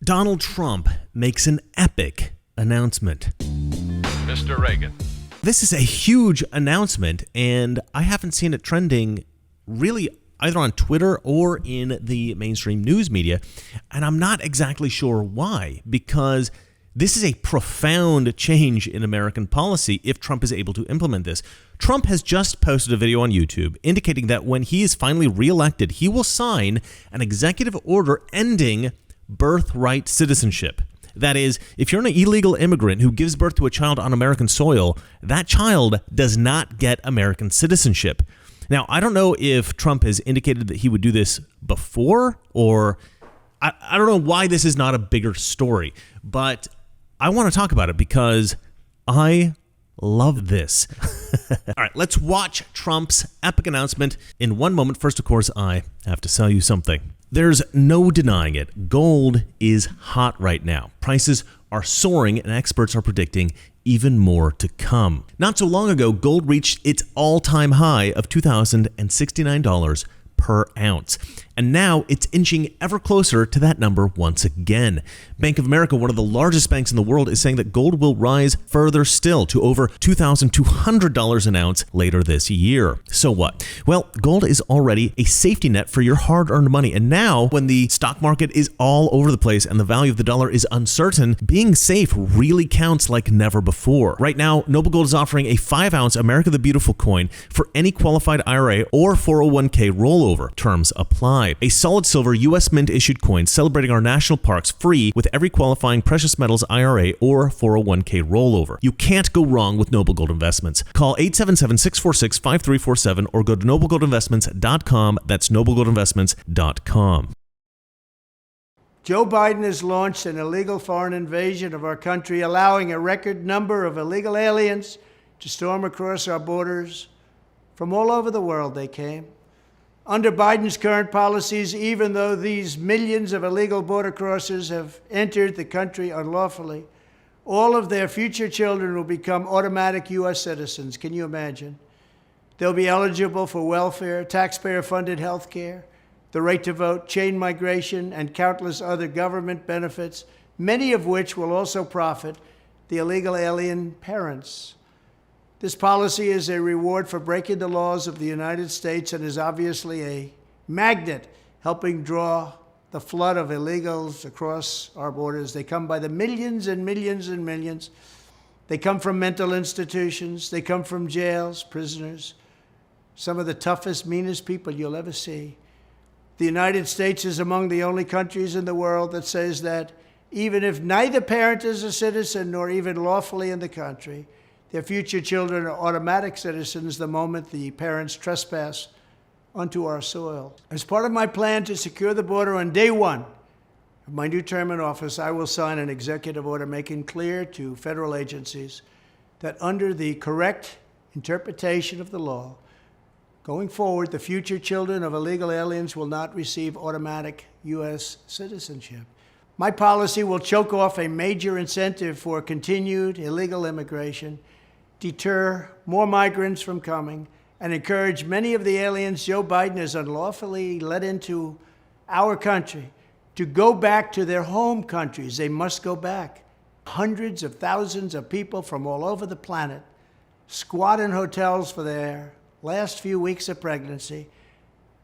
Donald Trump makes an epic announcement. Mr. Reagan. This is a huge announcement, and I haven't seen it trending really either on Twitter or in the mainstream news media, and I'm not exactly sure why, because this is a profound change in American policy if Trump is able to implement this. Trump has just posted a video on YouTube indicating that when he is finally reelected, he will sign an executive order ending birthright citizenship. That is, if you're an illegal immigrant who gives birth to a child on American soil, that child does not get American citizenship. Now, I don't know if Trump has indicated that he would do this before, or I don't know why this is not a bigger story, but I want to talk about it because I love this. All right, let's watch Trump's epic announcement in one moment. First, of course, I have to sell you something. There's no denying it. Gold is hot right now. Prices are soaring, and experts are predicting even more to come. Not so long ago, gold reached its all-time high of $2,069 per ounce. And now it's inching ever closer to that number once again. Bank of America, one of the largest banks in the world, is saying that gold will rise further still to over $2,200 an ounce later this year. So what? Well, gold is already a safety net for your hard-earned money. And now, when the stock market is all over the place and the value of the dollar is uncertain, being safe really counts like never before. Right now, Noble Gold is offering a 5-ounce America the Beautiful coin for any qualified IRA or 401k rollover. Terms apply. A solid silver U.S. Mint issued coin celebrating our national parks free with every qualifying precious metals IRA or 401k rollover. You can't go wrong with Noble Gold Investments. Call 877-646-5347 or go to noblegoldinvestments.com. That's noblegoldinvestments.com. Joe Biden has launched an illegal foreign invasion of our country, allowing a record number of illegal aliens to storm across our borders. From all over the world they came. Under Biden's current policies, even though these millions of illegal border crossers have entered the country unlawfully, all of their future children will become automatic U.S. citizens. Can you imagine? They'll be eligible for welfare, taxpayer-funded health care, the right to vote, chain migration, and countless other government benefits, many of which will also profit the illegal alien parents. This policy is a reward for breaking the laws of the United States and is obviously a magnet helping draw the flood of illegals across our borders. They come by the millions and millions and millions. They come from mental institutions. They come from jails, prisoners, some of the toughest, meanest people you'll ever see. The United States is among the only countries in the world that says that even if neither parent is a citizen nor even lawfully in the country, their future children are automatic citizens the moment the parents trespass onto our soil. As part of my plan to secure the border on day one of my new term in office, I will sign an executive order making clear to federal agencies that under the correct interpretation of the law, going forward, the future children of illegal aliens will not receive automatic U.S. citizenship. My policy will choke off a major incentive for continued illegal immigration, deter more migrants from coming, and encourage many of the aliens Joe Biden has unlawfully let into our country to go back to their home countries. They must go back. Hundreds of thousands of people from all over the planet squat in hotels for their last few weeks of pregnancy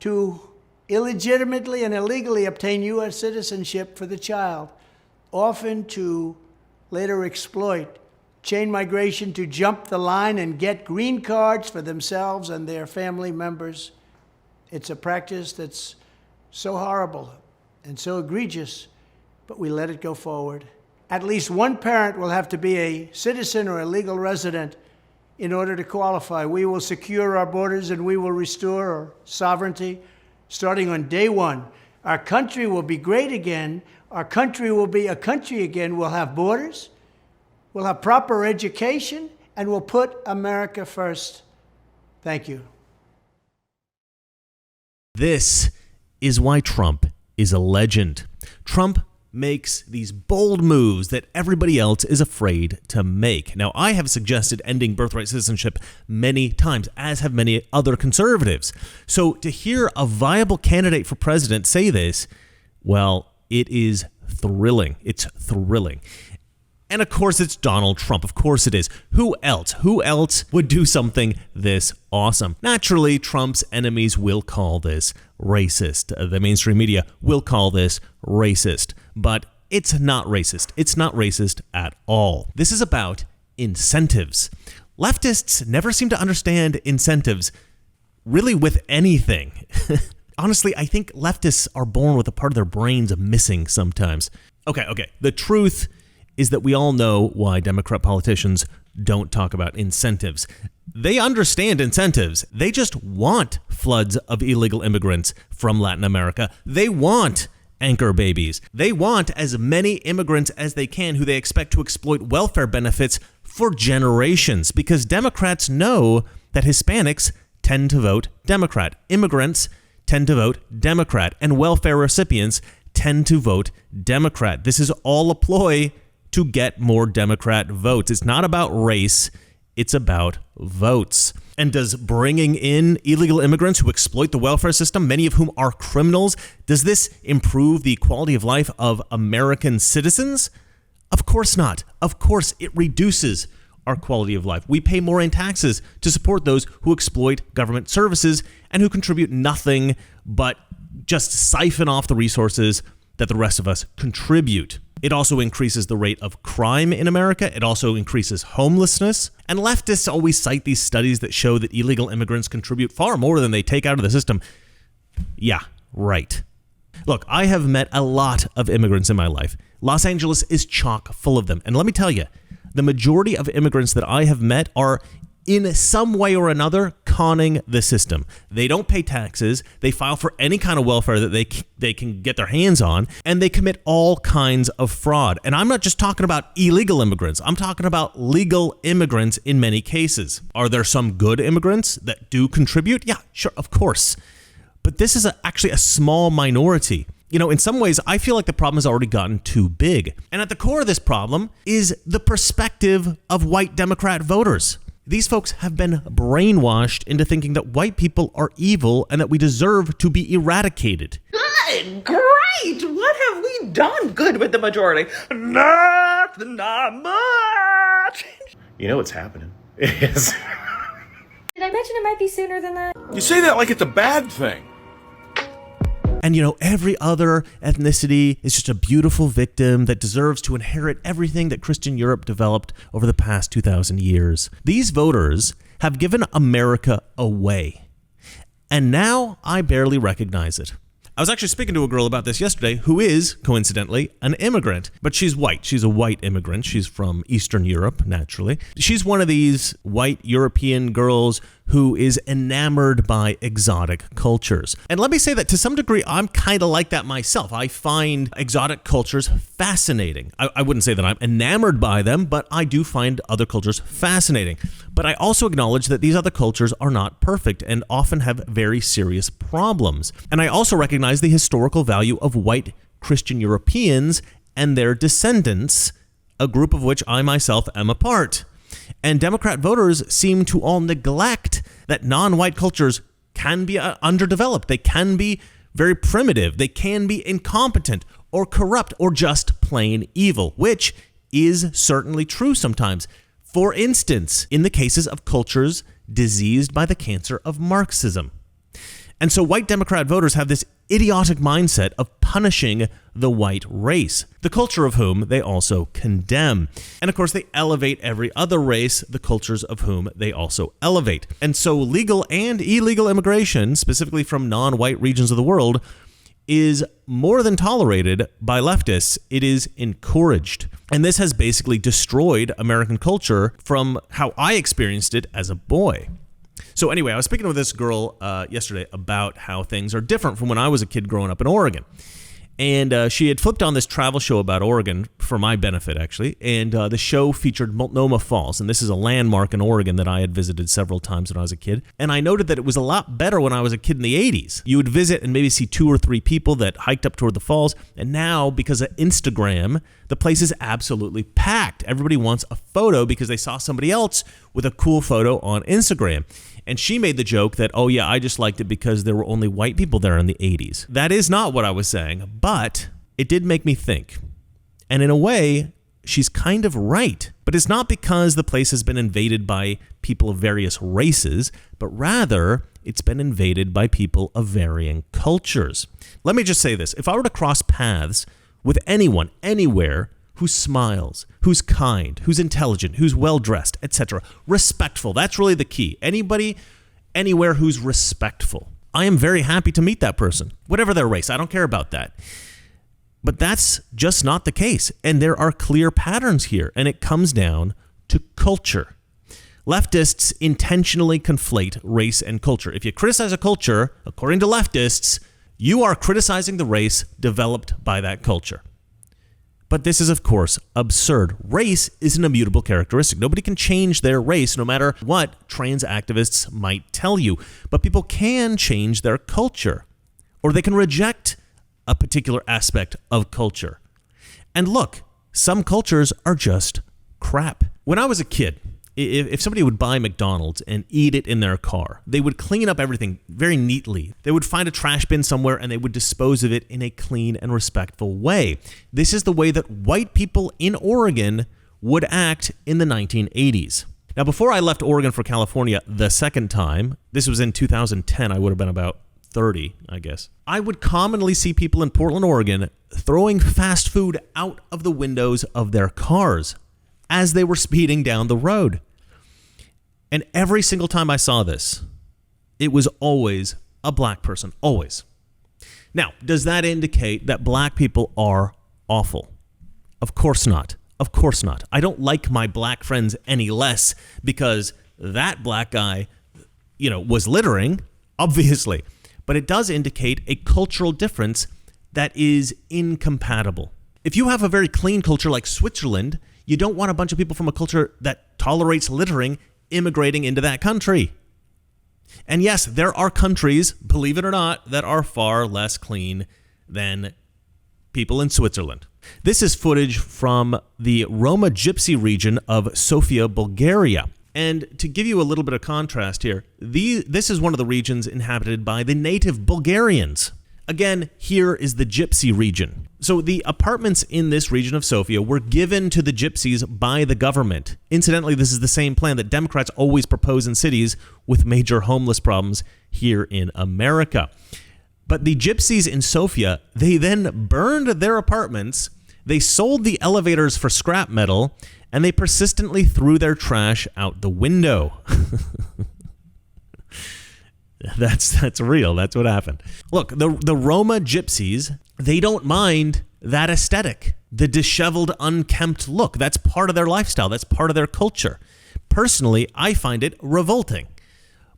to illegitimately and illegally obtain U.S. citizenship for the child, often to later exploit chain migration to jump the line and get green cards for themselves and their family members. It's a practice that's so horrible and so egregious, but we let it go forward. At least one parent will have to be a citizen or a legal resident in order to qualify. We will secure our borders and we will restore our sovereignty starting on day one. Our country will be great again. Our country will be a country again. We'll have borders. We'll have proper education, and we'll put America first. Thank you. This is why Trump is a legend. Trump makes these bold moves that everybody else is afraid to make. Now, I have suggested ending birthright citizenship many times, as have many other conservatives. So to hear a viable candidate for president say this, well, it is thrilling. It's thrilling. And of course, it's Donald Trump. Of course it is. Who else? Who else would do something this awesome? Naturally, Trump's enemies will call this racist. The mainstream media will call this racist. But it's not racist. It's not racist at all. This is about incentives. Leftists never seem to understand incentives really with anything. Honestly, I think leftists are born with a part of their brains missing sometimes. Okay. The truth is that we all know why Democrat politicians don't talk about incentives. They understand incentives. They just want floods of illegal immigrants from Latin America. They want anchor babies. They want as many immigrants as they can who they expect to exploit welfare benefits for generations, because Democrats know that Hispanics tend to vote Democrat. Immigrants tend to vote Democrat, and welfare recipients tend to vote Democrat. This is all a ploy to get more Democrat votes. It's not about race, it's about votes. And does bringing in illegal immigrants who exploit the welfare system, many of whom are criminals, does this improve the quality of life of American citizens? Of course not. Of course, it reduces our quality of life. We pay more in taxes to support those who exploit government services and who contribute nothing but just siphon off the resources that the rest of us contribute. It also increases the rate of crime in America. It also increases homelessness. And leftists always cite these studies that show that illegal immigrants contribute far more than they take out of the system. Yeah, right. Look, I have met a lot of immigrants in my life. Los Angeles is chock full of them. And let me tell you, the majority of immigrants that I have met are in some way or another conning the system. They don't pay taxes, they file for any kind of welfare that they can get their hands on, and they commit all kinds of fraud. And I'm not just talking about illegal immigrants, I'm talking about legal immigrants in many cases. Are there some good immigrants that do contribute? Yeah, sure, of course. But this is actually a small minority. You know, in some ways, I feel like the problem has already gotten too big. And at the core of this problem is the perspective of white Democrat voters. These folks have been brainwashed into thinking that white people are evil and that we deserve to be eradicated. Good, great! What have we done good with the majority? Not much! You know what's happening. Yes. Did I mention it might be sooner than that? You say that like it's a bad thing. And, you know, every other ethnicity is just a beautiful victim that deserves to inherit everything that Christian Europe developed over the past 2,000 years. These voters have given America away. And now I barely recognize it. I was actually speaking to a girl about this yesterday who is, coincidentally, an immigrant. But she's white. She's a white immigrant. She's from Eastern Europe, naturally. She's one of these white European girls who is enamored by exotic cultures. And let me say that to some degree, I'm kind of like that myself. I find exotic cultures fascinating. I wouldn't say that I'm enamored by them, but I do find other cultures fascinating. But I also acknowledge that these other cultures are not perfect and often have very serious problems. And I also recognize the historical value of white Christian Europeans and their descendants, a group of which I myself am a part. And Democrat voters seem to all neglect that non-white cultures can be underdeveloped. They can be very primitive. They can be incompetent or corrupt or just plain evil, which is certainly true sometimes. For instance, in the cases of cultures diseased by the cancer of Marxism. And so white Democrat voters have this idiotic mindset of punishing the white race, the culture of whom they also condemn. And of course, they elevate every other race, the cultures of whom they also elevate. And so legal and illegal immigration, specifically from non-white regions of the world, is more than tolerated by leftists. It is encouraged. And this has basically destroyed American culture from how I experienced it as a boy. So anyway, I was speaking with this girl yesterday about how things are different from when I was a kid growing up in Oregon. And she had flipped on this travel show about Oregon for my benefit, actually. And the show featured Multnomah Falls. And this is a landmark in Oregon that I had visited several times when I was a kid. And I noted that it was a lot better when I was a kid in the 80s. You would visit and maybe see 2 or 3 people that hiked up toward the falls. And now, because of Instagram, the place is absolutely packed. Everybody wants a photo because they saw somebody else with a cool photo on Instagram. And she made the joke that, oh yeah, I just liked it because there were only white people there in the 80s. That is not what I was saying, but it did make me think. And in a way, she's kind of right. But it's not because the place has been invaded by people of various races, but rather it's been invaded by people of varying cultures. Let me just say this. If I were to cross paths with anyone, anywhere, who smiles, who's kind, who's intelligent, who's well-dressed, etc., respectful, that's really the key. Anybody, anywhere who's respectful, I am very happy to meet that person, whatever their race. I don't care about that. But that's just not the case. And there are clear patterns here, and it comes down to culture. Leftists intentionally conflate race and culture. If you criticize a culture, according to leftists, you are criticizing the race developed by that culture. But this is, of course, absurd. Race is an immutable characteristic. Nobody can change their race, no matter what trans activists might tell you. But people can change their culture, or they can reject a particular aspect of culture. And look, some cultures are just crap. When I was a kid, if somebody would buy McDonald's and eat it in their car, they would clean up everything very neatly. They would find a trash bin somewhere and they would dispose of it in a clean and respectful way. This is the way that white people in Oregon would act in the 1980s. Now, before I left Oregon for California the second time, this was in 2010, I would have been about 30, I guess. I would commonly see people in Portland, Oregon, throwing fast food out of the windows of their cars as they were speeding down the road. And every single time I saw this, it was always a black person, always. Now, does that indicate that black people are awful? Of course not. Of course not. I don't like my black friends any less because that black guy, was littering, obviously. But it does indicate a cultural difference that is incompatible. If you have a very clean culture like Switzerland, you don't want a bunch of people from a culture that tolerates littering immigrating into that country. And yes, there are countries, believe it or not, that are far less clean than people in Switzerland. This is footage from the Roma Gypsy region of Sofia, Bulgaria. And to give you a little bit of contrast here, this is one of the regions inhabited by the native Bulgarians. Again, here is the Gypsy region. So the apartments in this region of Sofia were given to the Gypsies by the government. Incidentally, this is the same plan that Democrats always propose in cities with major homeless problems here in America. But the Gypsies in Sofia, they then burned their apartments, they sold the elevators for scrap metal, and they persistently threw their trash out the window. That's real. That's what happened. Look, the Roma Gypsies, they don't mind that aesthetic, the disheveled, unkempt look. That's part of their lifestyle. That's part of their culture. Personally, I find it revolting.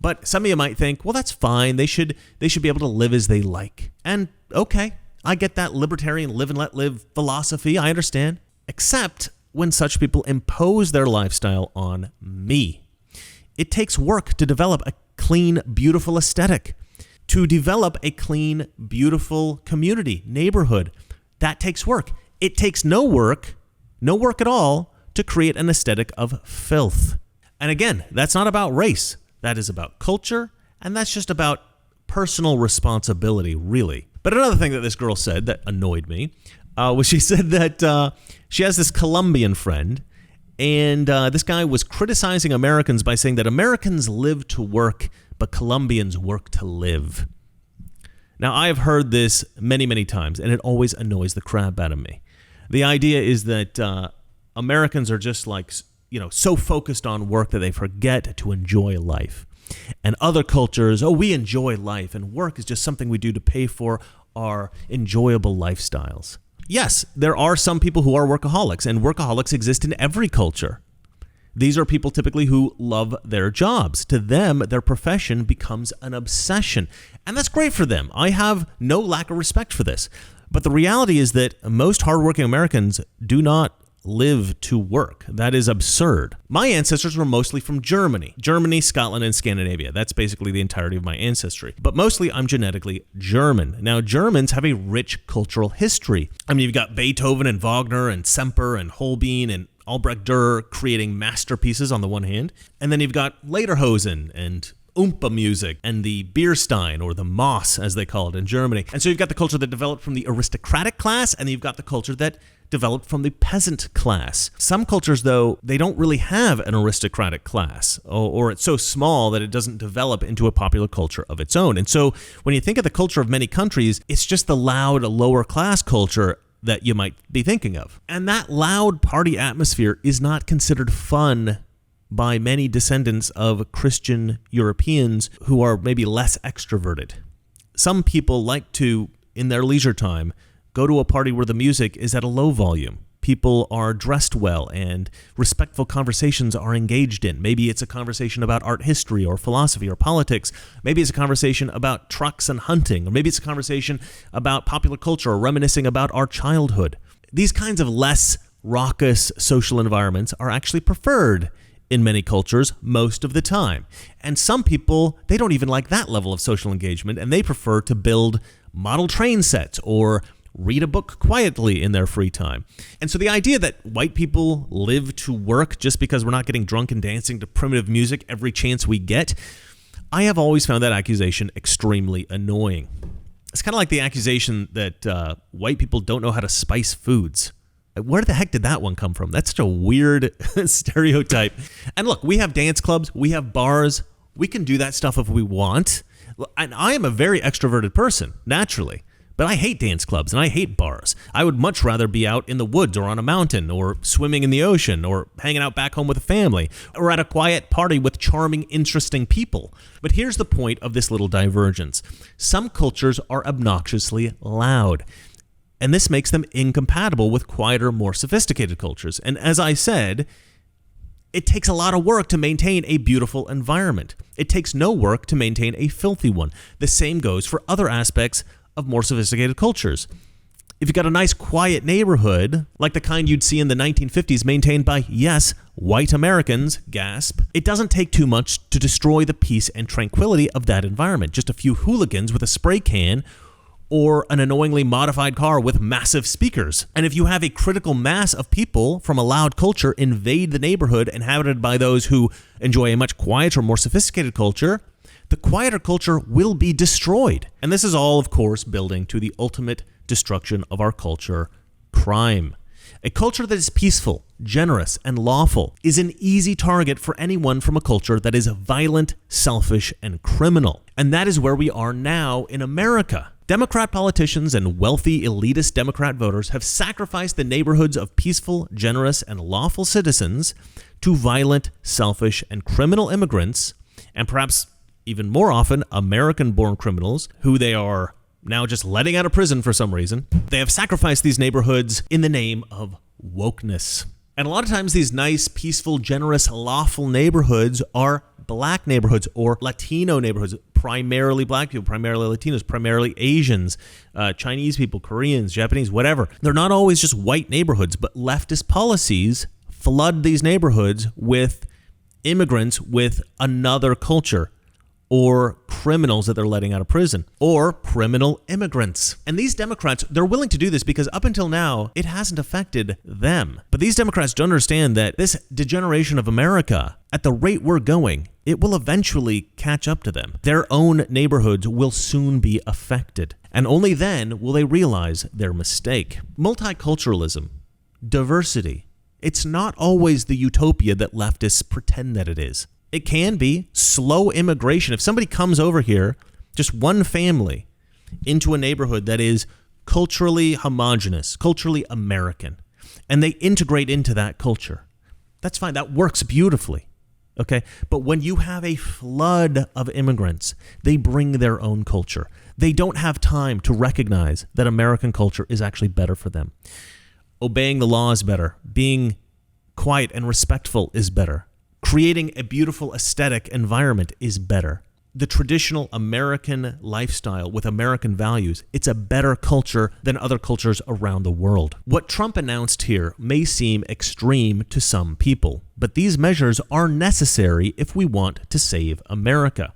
But some of you might think, well, that's fine. They should be able to live as they like. And okay, I get that libertarian live and let live philosophy. I understand. Except when such people impose their lifestyle on me. It takes work to develop a clean, beautiful aesthetic, to develop a clean, beautiful community, neighborhood. That takes work. It takes no work at all, to create an aesthetic of filth. And again, that's not about race. That is about culture, and that's just about personal responsibility, really. But another thing that this girl said that annoyed me was she said that she has this Colombian friend, and this guy was criticizing Americans by saying that Americans live to work, but Colombians work to live. Now, I have heard this many, many times, and it always annoys the crap out of me. The idea is that Americans are just like, so focused on work that they forget to enjoy life. And other cultures, we enjoy life, and work is just something we do to pay for our enjoyable lifestyles. Yes, there are some people who are workaholics, and workaholics exist in every culture. These are people typically who love their jobs. To them, their profession becomes an obsession, and that's great for them. I have no lack of respect for this. But the reality is that most hardworking Americans do not live to work. That is absurd. My ancestors were mostly from Germany, Scotland, and Scandinavia. That's basically the entirety of my ancestry. But mostly I'm genetically German. Now, Germans have a rich cultural history. I mean, you've got Beethoven and Wagner and Semper and Holbein and Albrecht Dürer creating masterpieces on the one hand, and then you've got Lederhosen and Oompa music and the Bierstein, or the Moss as they call it in Germany. And so you've got the culture that developed from the aristocratic class, and you've got the culture that developed from the peasant class. Some cultures, though, they don't really have an aristocratic class, or it's so small that it doesn't develop into a popular culture of its own. And so when you think of the culture of many countries, it's just the loud, lower class culture that you might be thinking of. And that loud party atmosphere is not considered fun by many descendants of Christian Europeans who are maybe less extroverted. Some people like to, in their leisure time, go to a party where the music is at a low volume. People are dressed well and respectful conversations are engaged in. Maybe it's a conversation about art history or philosophy or politics. Maybe it's a conversation about trucks and hunting. Or maybe it's a conversation about popular culture or reminiscing about our childhood. These kinds of less raucous social environments are actually preferred in many cultures most of the time. And some people, they don't even like that level of social engagement, and they prefer to build model train sets or read a book quietly in their free time. And so the idea that white people live to work just because we're not getting drunk and dancing to primitive music every chance we get, I have always found that accusation extremely annoying. It's kind of like the accusation that white people don't know how to spice foods. Where the heck did that one come from? That's such a weird stereotype. And look, we have dance clubs, we have bars, we can do that stuff if we want. And I am a very extroverted person, naturally. But I hate dance clubs and I hate bars. I would much rather be out in the woods or on a mountain or swimming in the ocean or hanging out back home with a family or at a quiet party with charming, interesting people. But here's the point of this little divergence. Some cultures are obnoxiously loud, and this makes them incompatible with quieter, more sophisticated cultures. And as I said, it takes a lot of work to maintain a beautiful environment. It takes no work to maintain a filthy one. The same goes for other aspects of more sophisticated cultures. If you've got a nice quiet neighborhood, like the kind you'd see in the 1950s maintained by, yes, white Americans, gasp, it doesn't take too much to destroy the peace and tranquility of that environment. Just a few hooligans with a spray can or an annoyingly modified car with massive speakers. And if you have a critical mass of people from a loud culture invade the neighborhood inhabited by those who enjoy a much quieter, more sophisticated culture, the quieter culture will be destroyed. And this is all, of course, building to the ultimate destruction of our culture, crime. A culture that is peaceful, generous, and lawful is an easy target for anyone from a culture that is violent, selfish, and criminal. And that is where we are now in America. Democrat politicians and wealthy, elitist Democrat voters have sacrificed the neighborhoods of peaceful, generous, and lawful citizens to violent, selfish, and criminal immigrants, and perhaps even more often, American-born criminals who they are now just letting out of prison for some reason. They have sacrificed these neighborhoods in the name of wokeness. And a lot of times these nice, peaceful, generous, lawful neighborhoods are black neighborhoods or Latino neighborhoods, primarily black people, primarily Latinos, primarily Asians, Chinese people, Koreans, Japanese, whatever. They're not always just white neighborhoods, but leftist policies flood these neighborhoods with immigrants with another culture, or criminals that they're letting out of prison, or criminal immigrants. And these Democrats, they're willing to do this because up until now, it hasn't affected them. But these Democrats don't understand that this degeneration of America, at the rate we're going, it will eventually catch up to them. Their own neighborhoods will soon be affected. And only then will they realize their mistake. Multiculturalism, diversity, it's not always the utopia that leftists pretend that it is. It can be slow immigration. If somebody comes over here, just one family, into a neighborhood that is culturally homogenous, culturally American, and they integrate into that culture, that's fine. That works beautifully. Okay? But when you have a flood of immigrants, they bring their own culture. They don't have time to recognize that American culture is actually better for them. Obeying the law is better. Being quiet and respectful is better. Creating a beautiful aesthetic environment is better. The traditional American lifestyle with American values, it's a better culture than other cultures around the world. What Trump announced here may seem extreme to some people, but these measures are necessary if we want to save America.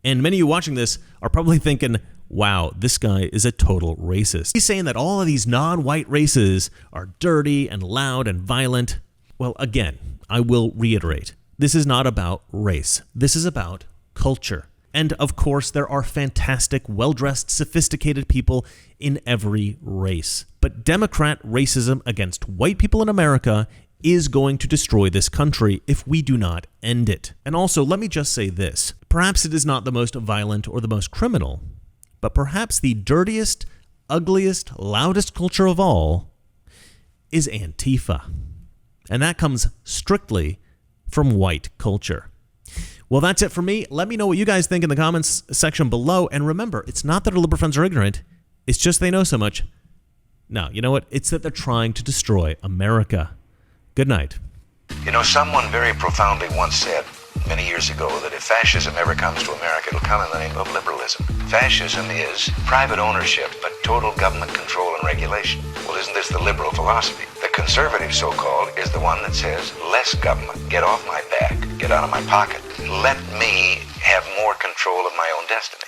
And many of you watching this are probably thinking, wow, this guy is a total racist. He's saying that all of these non-white races are dirty and loud and violent. Well, again, I will reiterate, this is not about race. This is about culture. And of course, there are fantastic, well-dressed, sophisticated people in every race. But Democrat racism against white people in America is going to destroy this country if we do not end it. And also, let me just say this. Perhaps it is not the most violent or the most criminal, but perhaps the dirtiest, ugliest, loudest culture of all is Antifa. And that comes strictly from white culture. Well, that's it for me. Let me know what you guys think in the comments section below. And remember, it's not that our liberal friends are ignorant. It's just they know so much. No, you know what? It's that they're trying to destroy America. Good night. You know, someone very profoundly once said many years ago that if fascism ever comes to America, it'll come in the name of liberalism. Fascism is private ownership, but total government control and regulation. Well, isn't this the liberal philosophy? The conservative, so-called, is the one that says, less government, get off my back, get out of my pocket. Let me have more control of my own destiny.